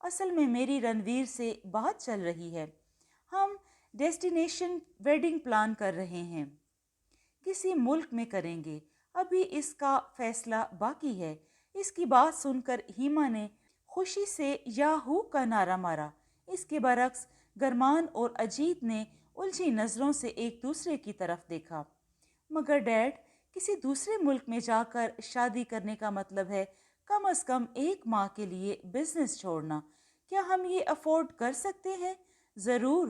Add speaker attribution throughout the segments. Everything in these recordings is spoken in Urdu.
Speaker 1: اصل میں میری رنویر سے بات چل رہی ہے، ہم ڈیسٹینیشن ویڈنگ پلان کر رہے ہیں، کسی ملک میں کریں گے، ابھی اس کا فیصلہ باقی ہے۔ اس کی بات سن کر ہیما نے خوشی سے یاہو کا نعرہ مارا۔ اس کے برعکس گرمان اور اجیت نے الجھی نظروں سے ایک دوسرے کی طرف دیکھا۔ مگر ڈیڈ، کسی دوسرے ملک میں جا کر شادی کرنے کا مطلب ہے کم از کم ایک ماہ کے لیے بزنس چھوڑنا۔ کیا ہم یہ افورڈ کر سکتے ہیں؟ ضرور،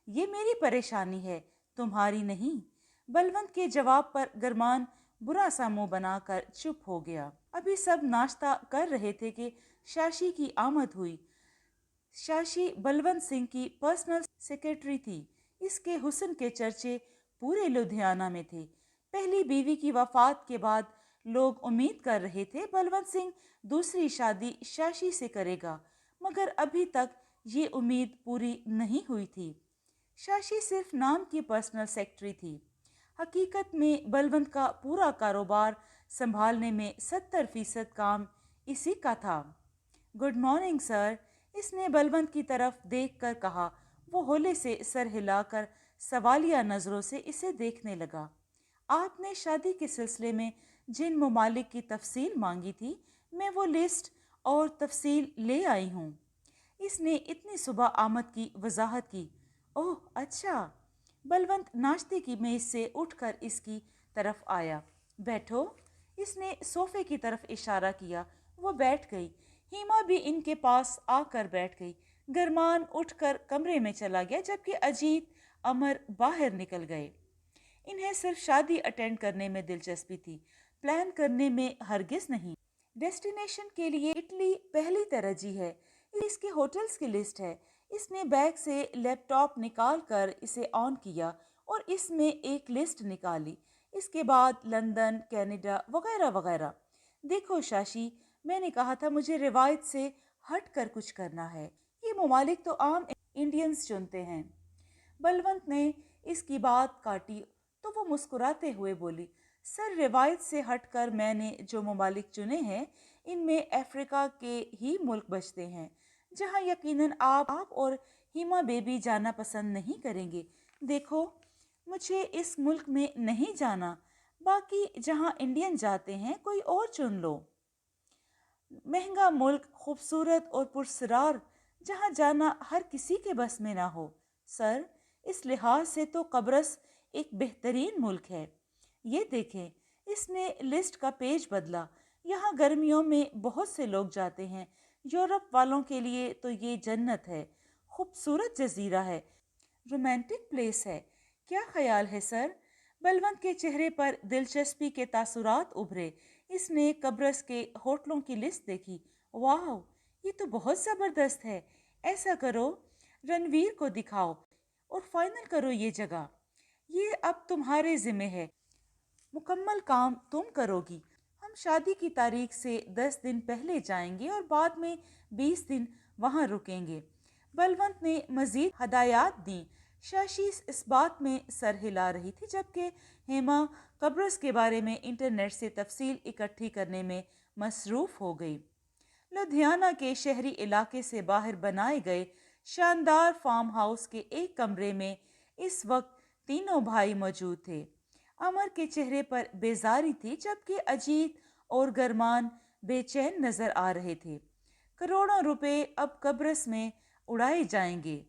Speaker 1: یہ میری پریشانی ہے، تمہاری نہیں۔ بلونت کے جواب پر گرمان برا سا منہ بنا کر چپ ہو گیا۔ ابھی سب ناشتہ کر رہے تھے کہ شاشی کی آمد ہوئی۔ شاشی بلونت سنگھ کی پرسنل سیکرٹری تھی۔ اس کے حسن کے چرچے پورے لدھیانہ میں تھے۔ پہلی بیوی کی وفات کے بعد لوگ امید کر رہے تھے بلونت سنگھ دوسری شادی شاشی سے کرے گا، مگر ابھی تک یہ امید پوری نہیں ہوئی تھی۔ شاشی صرف نام کی پرسنل سیکرٹری تھی۔ حقیقت میں بلونت کا پورا کاروبار سنبھالنے میں 70% کام اسی کا تھا۔ گڈ مارننگ سر، اس نے بلونت کی طرف دیکھ کر کہا۔ وہ ہولے سے سر ہلا کر سوالیہ نظروں سے اسے دیکھنے لگا۔ آپ نے شادی کے سلسلے میں جن ممالک کی تفصیل مانگی تھی، میں وہ لسٹ اور تفصیل لے آئی ہوں۔ اس نے اتنی صبح آمد کی وضاحت کی۔ اوہ اچھا۔ بلونت ناشتے کی میز سے اٹھ کر اس کی طرف آیا۔ بیٹھو۔ اس نے صوفے کی طرف اشارہ کیا۔ وہ بیٹھ گئی۔ ہیما بھی ان کے پاس آ کر بیٹھ گئی۔ گرمان اٹھ کر کمرے میں چلا گیا، جبکہ اجیت امر باہر نکل گئے۔ انہیں صرف شادی اٹینڈ کرنے میں دلچسپی تھی، پلان کرنے میں ہرگز نہیں۔ ڈیسٹینیشن کے لیے اٹلی پہلی ترجیح ہے۔ اس کے ہوٹلز کی لسٹ ہے۔ اس نے بیگ سے لیپ ٹاپ نکال کر اسے آن کیا اور اس میں ایک لسٹ نکالی۔ اس کے بعد لندن، کینیڈا وغیرہ وغیرہ۔ دیکھو شاشی، میں نے کہا تھا مجھے روایت سے ہٹ کر کچھ کرنا ہے۔ یہ ممالک تو عام انڈینز چنتے ہیں۔ بلونت نے اس کی بات کاٹی تو وہ مسکراتے ہوئے بولی، سر روایت سے ہٹ کر میں نے جو ممالک چنے ہیں ان میں افریقہ کے ہی ملک بچتے ہیں، جہاں یقیناً آپ اور ہیما بیبی جانا پسند نہیں کریں گے۔ دیکھو، مجھے اس ملک میں نہیں جانا، باقی جہاں انڈین جاتے ہیں کوئی اور چن لو۔ مہنگا ملک، خوبصورت اور پرسرار، جہاں جانا ہر کسی کے بس میں نہ ہو۔ سر، اس لحاظ سے تو قبرص ایک بہترین ملک ہے۔ یہ دیکھیں، اس نے لسٹ کا پیج بدلا، یہاں گرمیوں میں بہت سے لوگ جاتے ہیں۔ یورپ والوں کے لیے تو یہ جنت ہے، خوبصورت جزیرہ ہے، رومانٹک پلیس ہے۔ کیا خیال ہے سر؟ بلونت کے چہرے پر دلچسپی کے تاثرات ابھرے۔ اس نے قبرص کے ہوٹلوں کی لسٹ دیکھی۔ واو، یہ تو بہت زبردست ہے۔ ایسا کرو، رنویر کو دکھاؤ اور فائنل کرو یہ جگہ۔ یہ اب تمہارے ذمہ ہے، مکمل کام تم کرو گی۔ ہم شادی کی تاریخ سے 10 دن پہلے جائیں گے اور بعد میں 20 دن وہاں رکیں گے۔ بلونت نے مزید ہدایات دیں۔ شاشی اس بات میں سر ہلا رہی تھی، جبکہ ہیما قبرص کے بارے میں انٹرنیٹ سے تفصیل اکٹھی کرنے میں مصروف ہو گئی۔ لدھیانہ کے شہری علاقے سے باہر بنائے گئے شاندار فارم ہاؤس کے ایک کمرے میں اس وقت تینوں بھائی موجود تھے۔ امر کے چہرے پر بیزاری تھی، جبکہ اجیت اور گرمان بے چین نظر آ رہے تھے۔ کروڑوں روپے اب قبرص میں اڑائے جائیں گے۔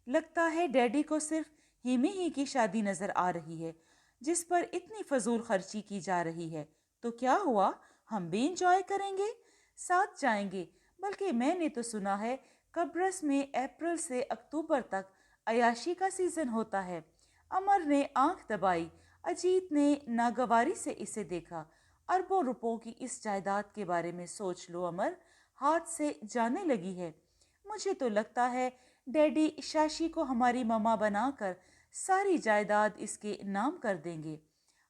Speaker 1: لگتا ہے ڈیڈی کو صرف ہیمی ہی کی شادی نظر آ رہی ہے، جس پر اتنی فضول خرچی کی جا رہی ہے۔ تو کیا ہوا، ہم بھی انجوائے کریں گے، ساتھ جائیں گے۔ بلکہ میں نے تو سنا ہے قبرص میں اپریل سے اکتوبر تک عیاشی کا سیزن ہوتا ہے۔ امر نے آنکھ دبائی۔ اجیت نے ناگواری سے اسے دیکھا۔ اربوں روپوں کی اس جائیداد کے بارے میں سوچ لو امر، ہاتھ سے جانے لگی ہے۔ مجھے تو لگتا ہے ڈیڈی شاشی کو ہماری مما بنا کر ساری جائیداد اس کے نام کر دیں گے۔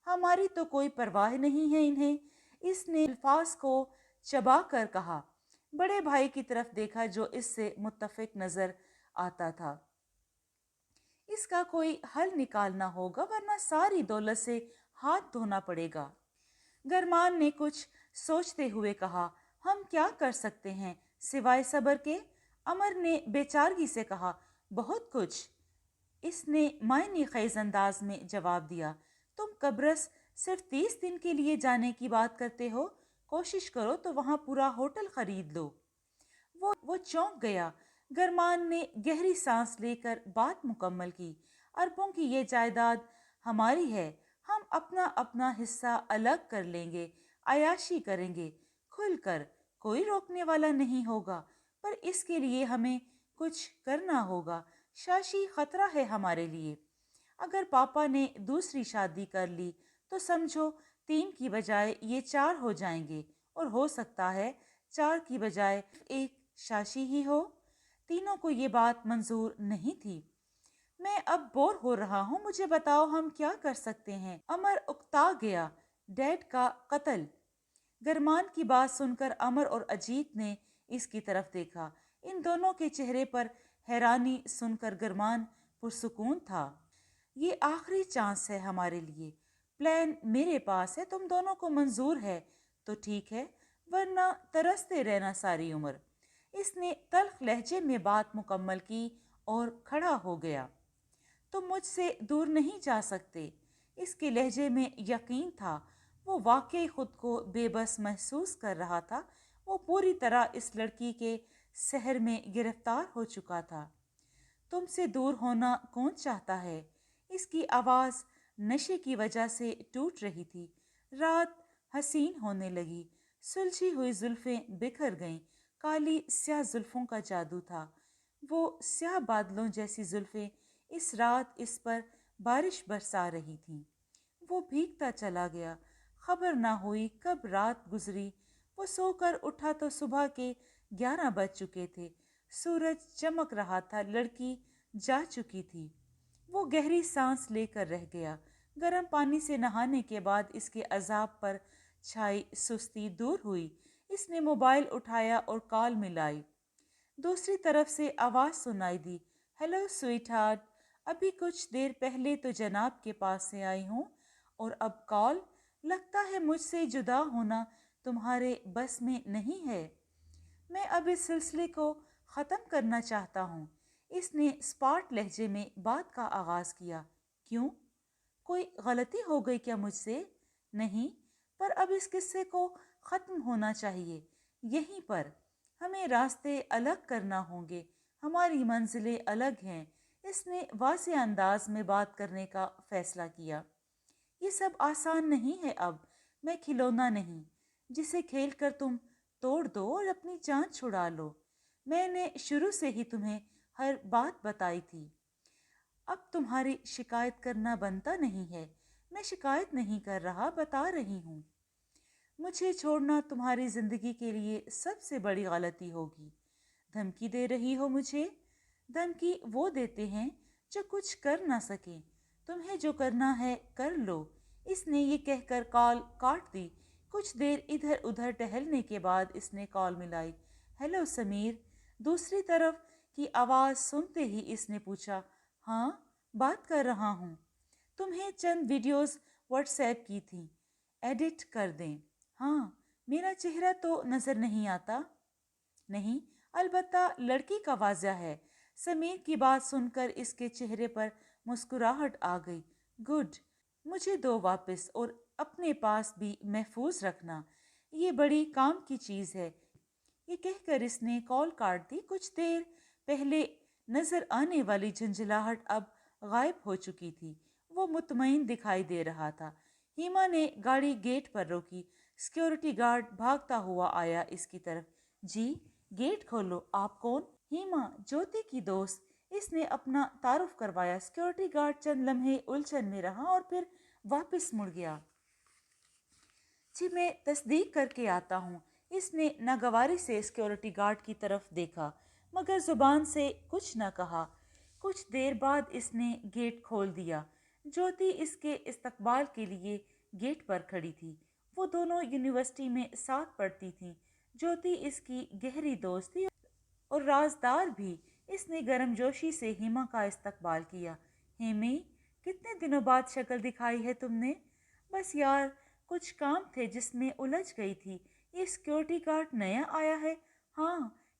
Speaker 1: ہماری تو کوئی پرواہ نہیں ہے انہیں۔ اس نے الفاظ کو چبا کر کہا۔ بڑے بھائی کی طرف دیکھا جو اس سے متفق نظر آتا تھا۔ اس کا کوئی حل نکالنا ہوگا، ورنہ ساری دولت سے ہاتھ دھونا پڑے گا۔ گرمان نے کچھ سوچتے ہوئے کہا، ہم کیا کر سکتے ہیں سوائے صبر کے؟ امر نے بیچارگی سے کہا، بہت کچھ۔ اس نے معنی خیز انداز میں جواب دیا، تم قبرص صرف 30 دن کے لیے جانے کی بات کرتے ہو، کوشش کرو تو وہاں پورا ہوٹل خرید لو۔ وہ چونک گیا۔ گرمان نے گہری سانس لے کر بات مکمل کی، اربوں کی یہ جائیداد ہماری ہے، ہم اپنا اپنا حصہ الگ کر لیں گے، عیاشی کریں گے کھل کر، کوئی روکنے والا نہیں ہوگا، پر اس کے لیے ہمیں کچھ کرنا ہوگا۔ شاشی خطرہ ہے ہمارے لیے۔ اگر پاپا نے دوسری شادی کر لی تو سمجھو 3 کی بجائے یہ 4 ہو جائیں گے، اور ہو سکتا ہے 4 کی بجائے ایک شاشی ہی ہو۔ تینوں کو یہ بات منظور نہیں تھی۔ میں اب بور ہو رہا ہوں، مجھے بتاؤ ہم کیا کر سکتے ہیں؟ امر اکتا گیا، ڈیڈ کا قتل۔ گرمان کی بات سن کر امر اور اجیت نے اس کی طرف دیکھا۔ ان دونوں کے چہرے پر حیرانی سن کر گرمان پرسکون تھا۔ یہ آخری چانس ہے ہمارے لیے، پلان میرے پاس ہے، تم دونوں کو منظور ہے تو ٹھیک ہے، ورنہ ترستے رہنا ساری عمر۔ اس نے تلخ لہجے میں بات مکمل کی اور کھڑا ہو گیا۔ تم مجھ سے دور نہیں جا سکتے۔ اس کے لہجے میں یقین تھا، وہ واقعی خود کو بے بس محسوس کر رہا تھا، وہ پوری طرح اس لڑکی کے سحر میں گرفتار ہو چکا تھا۔ تم سے دور ہونا کون چاہتا ہے؟ اس کی آواز نشے کی وجہ سے ٹوٹ رہی تھی۔ رات حسین ہونے لگی، سلجھی ہوئی زلفیں بکھر گئیں، کالی سیاہ زلفوں کا جادو تھا۔ وہ سیاہ بادلوں جیسی زلفیں اس رات اس پر بارش برسا رہی تھیں۔ وہ بھیگتا چلا گیا، خبر نہ ہوئی کب رات گزری۔ وہ سو کر اٹھا تو صبح کے 11 بج چکے تھے، سورج چمک رہا تھا، لڑکی جا چکی تھی۔ وہ گہری سانس لے کر رہ گیا۔ گرم پانی سے نہانے کے بعد اس کے عذاب پر چھائی سستی دور ہوئی۔ اس نے موبائل اٹھایا اور کال ملائی۔ دوسری طرف سے آواز سنائی دی، ہیلو سویٹ ہارٹ، ابھی کچھ دیر پہلے تو جناب کے پاس سے آئی ہوں، اور اب کال؟ لگتا ہے مجھ سے جدا ہونا تمہارے بس میں نہیں ہے۔ میں اب اس سلسلے کو ختم کرنا چاہتا ہوں۔ اس نے اسپاٹ لہجے میں بات کا آغاز کیا۔ کیوں؟ کوئی غلطی ہو گئی کیا مجھ سے؟ نہیں، پر اب اس قصے کو ختم ہونا چاہیے یہیں پر۔ ہمیں راستے الگ کرنا ہوں گے، ہماری منزلیں الگ ہیں۔ اس نے واضح انداز میں بات کرنے کا فیصلہ کیا۔ یہ سب آسان نہیں ہے اب، میں کھلونا نہیں جسے کھیل کر تم توڑ دو اور اپنی جان چھڑا لو۔ میں نے شروع سے ہی تمہیں ہر بات بتائی تھی۔ اب تمہاری شکایت کرنا بنتا نہیں ہے۔ میں شکایت نہیں کر رہا، بتا رہی ہوں۔ مجھے چھوڑنا تمہاری زندگی کے لیے سب سے بڑی غلطی ہوگی۔ دھمکی دے رہی ہو مجھے؟ دھمکی وہ دیتے ہیں جو کچھ کر نہ سکیں۔ تمہیں جو کرنا ہے کر لو۔ اس نے یہ کہہ کر کال کاٹ دی۔ کچھ دیر ادھر ادھر ٹہلنے کے بعد اس نے کال ملائی۔ ہیلو سمیر۔ دوسری طرف کی آواز سنتے ہی اس نے پوچھا، ہاں بات کر رہا ہوں۔ تمہیں چند ویڈیوز واٹس ایپ کی تھیں، ایڈٹ کر دیں؟ ہاں۔ میرا چہرہ تو نظر نہیں آتا؟ نہیں، البتہ لڑکی کا واضح ہے۔ سمیر کی بات سن کر اس کے چہرے پر مسکراہٹ آ گئی۔ گڈ، مجھے دو واپس، اور اپنے پاس بھی محفوظ رکھنا، یہ بڑی کام کی چیز ہے۔ یہ کہہ کر اس نے کال کاٹ دی۔ کچھ دیر پہلے نظر آنے والی جھنجھلاہٹ اب غائب ہو چکی تھی۔ وہ مطمئن دکھائی دے رہا تھا۔ ہیما نے گاڑی گیٹ پر روکی۔ سیکیورٹی گارڈ بھاگتا ہوا آیا اس کی طرف۔ جی، گیٹ کھولو۔ آپ کون؟ ہیما، جوتی کی دوست۔ اس نے اپنا تعارف کروایا۔ سیکیورٹی گارڈ چند لمحے الجھن میں رہا اور پھر واپس مڑ گیا۔ جی، میں تصدیق کر کے آتا ہوں۔ اس نے ناگواری سے سیکیورٹی گارڈ کی طرف دیکھا مگر زبان سے کچھ نہ کہا۔ کچھ دیر بعد اس نے گیٹ کھول دیا۔ جوتی اس کے استقبال کے لیے گیٹ پر کھڑی تھی۔ وہ دونوں یونیورسٹی میں ساتھ پڑھتی تھیں۔ جوتی اس کی گہری دوست تھی اور رازدار بھی۔ اس نے گرم جوشی سے ہیما کا استقبال کیا۔ ہیمی، کتنے دنوں بعد شکل دکھائی ہے تم نے؟ بس یار، کچھ کام تھے جس میں الجھ گئی تھی۔ یہ سیکیورٹی گارڈ نیا آیا ہے؟ ہاں،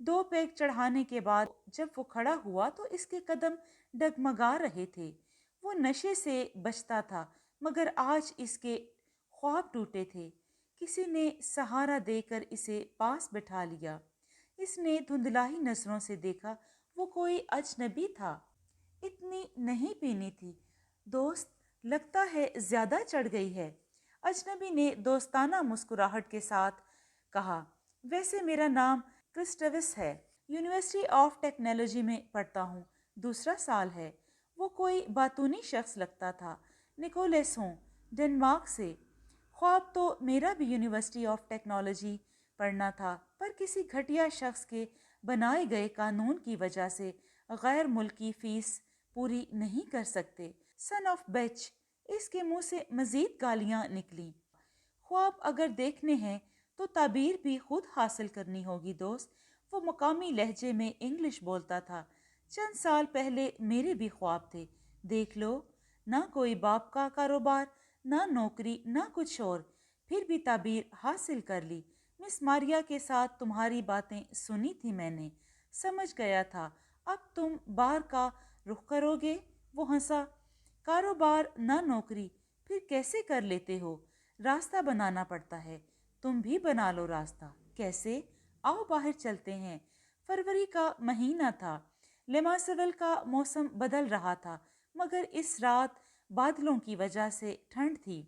Speaker 1: 2 پیگ چڑھانے کے بعد جب وہ کھڑا ہوا تو اس کے قدم ڈگمگا رہے تھے۔ وہ نشے سے بچتا تھا مگر آج اس کے خواب ٹوٹے تھے۔ کسی نے سہارا دے کر اسے پاس بٹھا لیا۔ اس نے دھندلائی نظروں سے دیکھا، وہ کوئی اجنبی تھا۔ اتنی نہیں پینی تھی دوست، لگتا ہے زیادہ چڑھ گئی ہے۔ اجنبی نے دوستانہ مسکراہٹ کے ساتھ کہا، ویسے میرا نام کرسٹوس ہے، یونیورسٹی آف ٹیکنالوجی میں پڑھتا ہوں، دوسرا سال ہے۔ وہ کوئی باتونی شخص لگتا تھا۔ نکولس ہوں، ڈنمارک سے۔ خواب تو میرا بھی یونیورسٹی آف ٹیکنالوجی پڑھنا تھا، پر کسی گھٹیا شخص کے بنائے گئے قانون کی وجہ سے غیر ملکی فیس پوری نہیں کر سکتے۔ سن آف بیچ، اس کے منہ سے مزید گالیاں نکلیں۔ خواب اگر دیکھنے ہیں تو تعبیر بھی خود حاصل کرنی ہوگی دوست۔ وہ مقامی لہجے میں انگلش بولتا تھا۔ چند سال پہلے میرے بھی خواب تھے، دیکھ لو، نہ کوئی باپ کا کاروبار، نہ نوکری، نہ کچھ اور، پھر بھی تعبیر حاصل کر لی۔ مس ماریا کے ساتھ تمہاری باتیں سنی تھی میں نے، سمجھ گیا تھا اب تم بار کا رخ کرو گے۔ وہ ہنسا، کاروبار نہ نوکری، پھر کیسے کر لیتے ہو؟ راستہ بنانا پڑتا ہے، تم بھی بنا لو راستہ۔ کیسے؟ آؤ باہر چلتے ہیں۔ فروری کا مہینہ تھا، لیماسول کا موسم بدل رہا تھا، مگر اس رات بادلوں کی وجہ سے ٹھنڈ تھی۔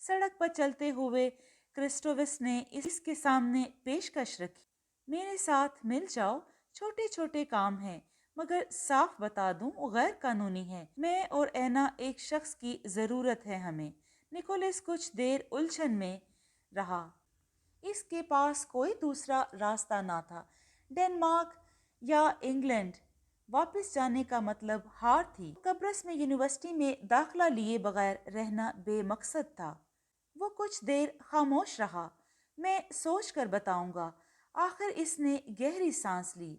Speaker 1: سڑک پر چلتے ہوئے کرسٹوس نے اس کے سامنے پیشکش رکھی، میرے ساتھ مل جاؤ، چھوٹے چھوٹے کام ہیں مگر صاف بتا دوں غیر قانونی ہے۔ میں اور اینا ایک شخص کی ضرورت ہے ہمیں۔ نکولس کچھ دیر الجھن میں رہا۔ اس کے پاس کوئی دوسرا راستہ نہ تھا۔ ڈنمارک یا انگلینڈ واپس جانے کا مطلب ہار تھی۔ قبرص میں یونیورسٹی میں داخلہ لیے بغیر رہنا بے مقصد تھا۔ وہ کچھ دیر خاموش رہا۔ میں سوچ کر بتاؤں گا۔ آخر اس نے گہری سانس لی۔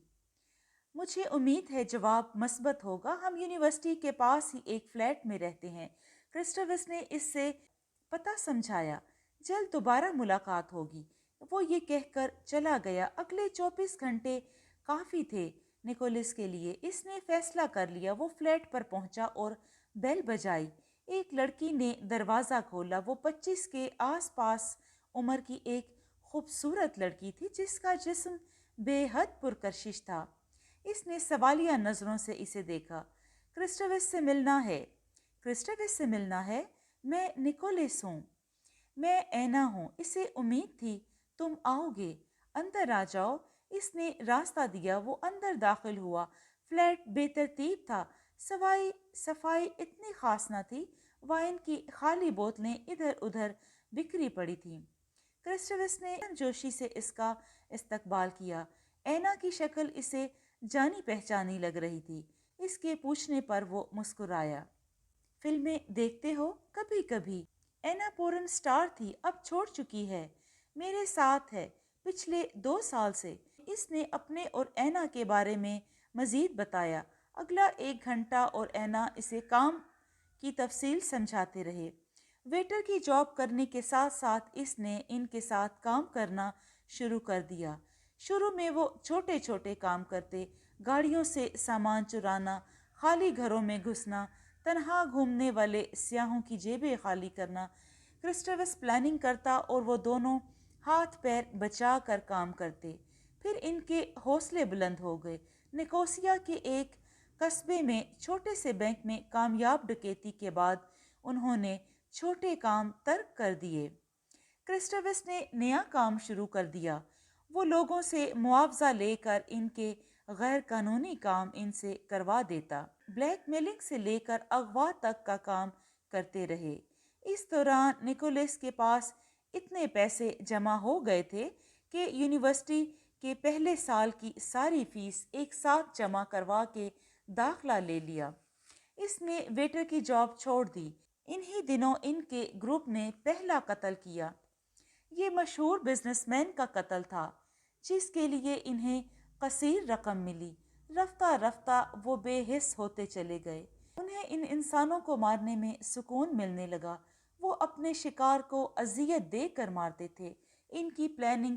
Speaker 1: مجھے امید ہے جواب مثبت ہوگا۔ ہم یونیورسٹی کے پاس ہی ایک فلیٹ میں رہتے ہیں۔ کرسٹوس نے اس سے پتہ سمجھایا، جلد دوبارہ ملاقات ہوگی۔ وہ یہ کہہ کر چلا گیا۔ اگلے 24 گھنٹے کافی تھے نکولس کے لیے۔ اس نے فیصلہ کر لیا۔ وہ فلیٹ پر پہنچا اور بیل بجائی۔ ایک لڑکی نے دروازہ کھولا۔ وہ 25 کے آس پاس عمر کی ایک خوبصورت لڑکی تھی جس کا جسم بے حد پرکشش تھا۔ اس نے سوالیہ نظروں سے اسے دیکھا۔ کرسٹوس سے ملنا ہے؟ کرسٹوس سے ملنا ہے؟ میں نکولس ہوں۔ میں اینا ہوں۔ اسے امید تھی تم آؤ گے۔ اندر آ جاؤ۔ اس نے راستہ دیا۔ وہ اندر داخل ہوا۔ فلیٹ بے ترتیب تھا، سوائے صفائی اتنی خاص نہ تھی۔ وائن کی خالی بوتلیں ادھر ادھر بکھری پڑی تھیں۔ کرسٹوس نے جوشی سے اس کا استقبال کیا۔ اینا کی شکل اسے جانی پہچانی لگ رہی تھی۔ اس کے پوچھنے پر وہ مسکرایا۔ فلمیں دیکھتے ہو؟ کبھی کبھی۔ اینا پورن سٹار تھی، اب چھوڑ چکی ہے۔ میرے ساتھ ہے پچھلے 2 سال سے۔ اس نے اپنے اور اینا کے بارے میں مزید بتایا۔ اگلا 1 گھنٹہ اور اینا اسے کام کی تفصیل سمجھاتے رہے۔ ویٹر کی جاب کرنے کے ساتھ ساتھ اس نے ان کے ساتھ کام کرنا شروع کر دیا۔ شروع میں وہ چھوٹے چھوٹے کام کرتے، گاڑیوں سے سامان چرانا، خالی گھروں میں گھسنا، تنہا گھومنے والے سیاحوں کی جیبیں خالی کرنا۔ کرسٹوس پلاننگ کرتا اور وہ دونوں ہاتھ پیر بچا کر کام کرتے۔ پھر ان کے حوصلے بلند ہو گئے۔ نکوسیا کے ایک قصبے میں چھوٹے سے بینک میں کامیاب ڈکیتی کے بعد انہوں نے چھوٹے کام ترک کر دیے۔ کرسٹوس نے نیا کام شروع کر دیا۔ وہ لوگوں سے معاوضہ لے کر ان کے غیر قانونی کام ان سے کروا دیتا۔ بلیک میلنگ سے لے کر اغوا تک کا کام کرتے رہے۔ اس دوران نکولس کے پاس اتنے پیسے جمع ہو گئے تھے کہ یونیورسٹی کے پہلے سال کی ساری فیس ایک ساتھ جمع کروا کے داخلہ لے لیا۔ اس نے ویٹر کی جاب چھوڑ دی۔ انہی دنوں ان کے گروپ نے پہلا قتل کیا۔ یہ مشہور بزنس مین کا قتل تھا جس کے لیے انہیں کثیر رقم ملی۔ رفتہ رفتہ وہ بے حس ہوتے چلے گئے۔ انہیں ان انسانوں کو مارنے میں سکون ملنے لگا۔ وہ اپنے شکار کو اذیت دے کر مارتے تھے۔ ان کی پلاننگ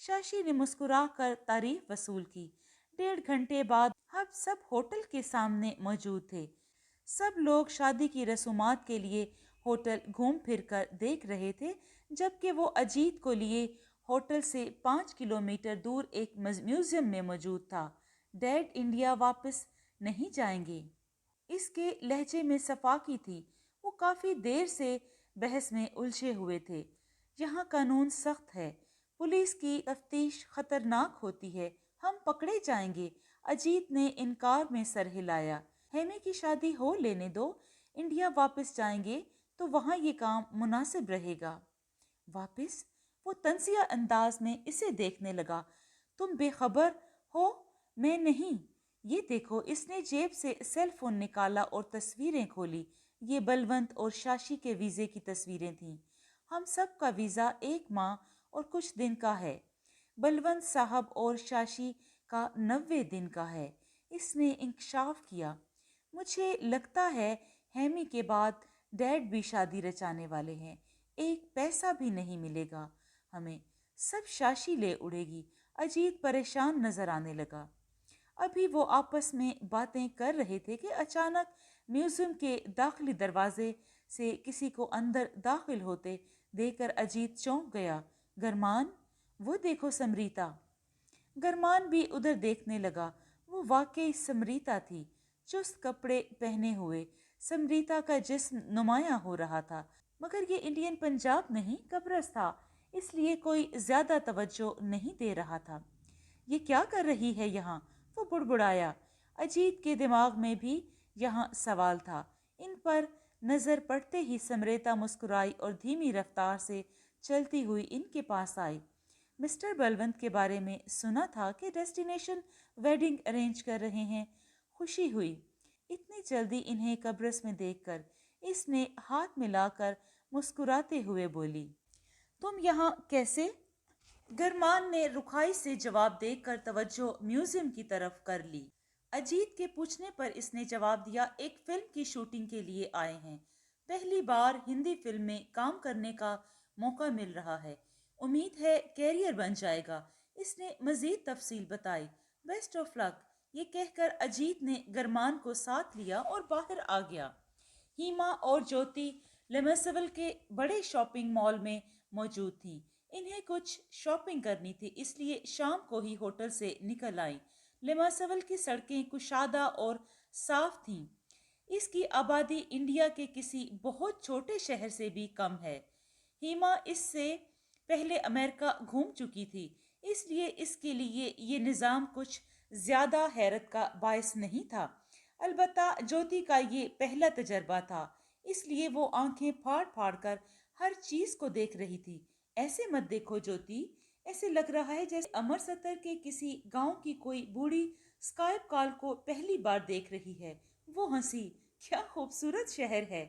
Speaker 1: شاشی نے مسکرا کر تعریف وصول کی۔ 1.5 گھنٹے بعد ہم سب ہوٹل کے سامنے موجود تھے۔ سب لوگ شادی کی رسومات کے لیے ہوٹل گھوم پھر کر دیکھ رہے تھے، جبکہ وہ اجیت کو لیے ہوٹل سے 5 کلومیٹر دور ایک میوزیم میں موجود تھا۔ ڈیڈ انڈیا واپس نہیں جائیں گے؟ اس کے لہجے میں صفاقی تھی۔ وہ کافی دیر سے بحث میں الجھے ہوئے تھے۔ یہاں قانون سخت ہے، پولیس کی تفتیش خطرناک ہوتی ہے، ہم پکڑے جائیں گے۔ اجیت نے انکار میں سر ہلایا۔ ہیمی کی شادی ہو لینے دو، انڈیا واپس جائیں گے تو وہاں یہ کام مناسب رہے گا۔ واپس؟ وہ طنزیہ انداز میں اسے دیکھنے لگا۔ تم بے خبر ہو؟ میں نہیں۔ یہ دیکھو، اس نے جیب سے سیل فون نکالا اور تصویریں کھولی۔ یہ بلونت اور شاشی کے ویزے کی تصویریں تھیں۔ ہم سب کا ویزا 1 ماہ اور کچھ دن کا ہے، بلونت صاحب اور شاشی کا 90 دن کا ہے، اس نے انکشاف کیا۔ مجھے لگتا ہے ہیمی کے بعد ڈیڈ بھی شادی رچانے والے ہیں، 1 پیسہ بھی نہیں ملے گا ہمیں، سب شاشی لے اڑے گی۔ اجیت پریشان نظر آنے لگا۔ ابھی وہ آپس میں باتیں کر رہے تھے کہ اچانک میوزیم کے داخلی دروازے سے کسی کو اندر داخل ہوتے دیکھ کر اجیت چونک گیا۔ گرمان، وہ دیکھو سمریتا۔ گرمان بھی ادھر دیکھنے لگا۔ وہ واقعی سمریتا تھی، چست کپڑے پہنے ہوئے۔ سمریتا کا جسم نمایاں ہو رہا تھا، مگر یہ انڈین پنجاب نہیں، قبرص تھا، اس لیے کوئی زیادہ توجہ نہیں دے رہا تھا۔ یہ کیا کر رہی ہے یہاں؟ وہ بڑبڑایا۔ اجیت کے دماغ میں بھی یہاں سوال تھا۔ ان پر نظر پڑتے ہی سمریتا مسکرائی اور دھیمی رفتار سے چلتی ہوئی ان کے پاس آئی۔ مسٹر بلونت کے بارے میں سنا تھا کہ ڈیسٹینیشن ویڈنگ ارینج کر رہے ہیں۔ خوشی ہوئی اتنی جلدی انہیں قبرص میں دیکھ کر۔ اس نے ہاتھ ملا کر مسکراتے ہوئے بولی، تم یہاں کیسے؟ گرمان نے رکھائی سے جواب دے کر توجہ میوزیم کی طرف کر لی۔ اجیت کے پوچھنے پر اس نے جواب دیا، ایک فلم کی شوٹنگ کے لیے آئے ہیں، پہلی بار ہندی فلم میں کام کرنے کا موقع مل رہا ہے، امید ہے کیریئر بن جائے گا۔ اس نے مزید تفصیل بتائی۔ بیسٹ آف لک، یہ کہہ کر اجیت نے گرمان کو ساتھ لیا اور باہر آ گیا۔ ہیما اور جوتی لمسول کے بڑے شاپنگ مال میں موجود تھیں۔ انہیں کچھ شاپنگ کرنی تھی، اس لیے شام کو ہی ہوٹل سے نکل آئیں۔ لمسول کی سڑکیں کشادہ اور صاف تھیں۔ اس کی آبادی انڈیا کے کسی بہت چھوٹے شہر سے بھی کم ہے۔ ہیما اس سے پہلے امریکہ گھوم چکی تھی، اس لیے اس کے لیے یہ نظام کچھ زیادہ حیرت کا باعث نہیں تھا۔ البتہ جوتی کا یہ پہلا تجربہ تھا، اس لیے وہ آنکھیں پھاڑ پھاڑ کر ہر چیز کو دیکھ رہی تھی۔ ایسے مت دیکھو جوتی، ایسے لگ رہا ہے جیسے امرتسر کے کسی گاؤں کی کوئی بوڑھی اسکائپ کال کو پہلی بار دیکھ رہی ہے۔ وہ ہنسی، کیا خوبصورت شہر ہے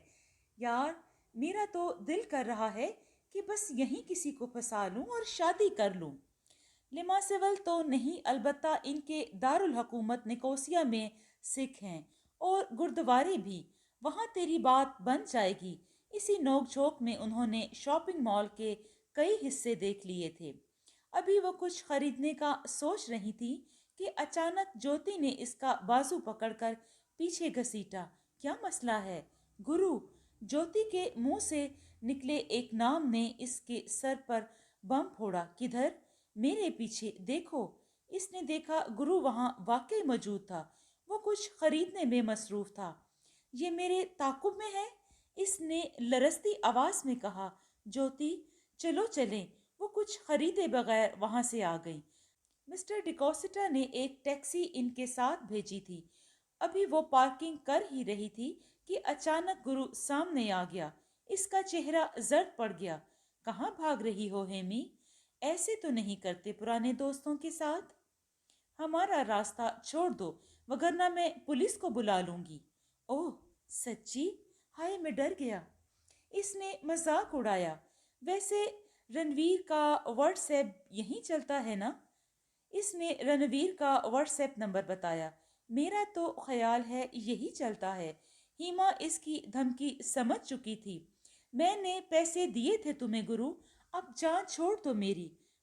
Speaker 1: یار، میرا تو دل کر رہا ہے کہ بس یہیں کسی کو پھنسا لوں اور شادی کر لوں۔ لماسول تو نہیں، البتہ ان کے دارالحکومت نکوسیا میں سکھ ہیں اور گردوارے بھی، وہاں تیری بات بن جائے گی۔ اسی نوک جھوک میں انہوں نے شاپنگ مال کے کئی حصے دیکھ لیے تھے۔ ابھی وہ کچھ خریدنے کا سوچ رہی تھی کہ اچانک جوتی نے اس کا بازو پکڑ کر پیچھے گھسیٹا۔ کیا مسئلہ ہے گرو؟ جوتی کے منہ سے نکلے ایک نام نے اس کے سر پر بم پھوڑا۔ کدھر؟ میرے پیچھے دیکھو۔ اس نے دیکھا گرو وہاں واقعی موجود تھا، وہ کچھ خریدنے میں مصروف تھا۔ یہ میرے تعاقب میں ہے، اس نے لرزتی آواز میں کہا۔ جوتی، چلو چلیں۔ وہ کچھ خریدے بغیر وہاں سے آ گئی۔ مسٹر ڈیکوسٹا نے ایک ٹیکسی ان کے ساتھ بھیجی تھی۔ ابھی وہ پارکنگ کر ہی رہی تھی کہ اچانک گرو سامنے آ گیا۔ اس کا چہرہ زرد پڑ گیا۔ کہاں بھاگ رہی ہو ہیمی؟ ایسے تو نہیں کرتے پرانے دوستوں کے ساتھ۔ ہمارا راستہ چھوڑ دو، وگرنہ میں پولیس کو بلا لوں گی۔ اوہ سچی؟ ہائے، میں ڈر گیا۔ اس نے مذاق اڑایا۔ ویسے رنویر کا واٹس ایپ یہیں چلتا ہے نا؟ اس نے رنویر کا واٹس ایپ نمبر بتایا۔ میرا تو خیال ہے یہی چلتا ہے۔ ہیما اس کی دھمکی سمجھ چکی تھی۔ میں نے پیسے دیے تھے تمہیں گرو، اب جان چھوڑ دو میری۔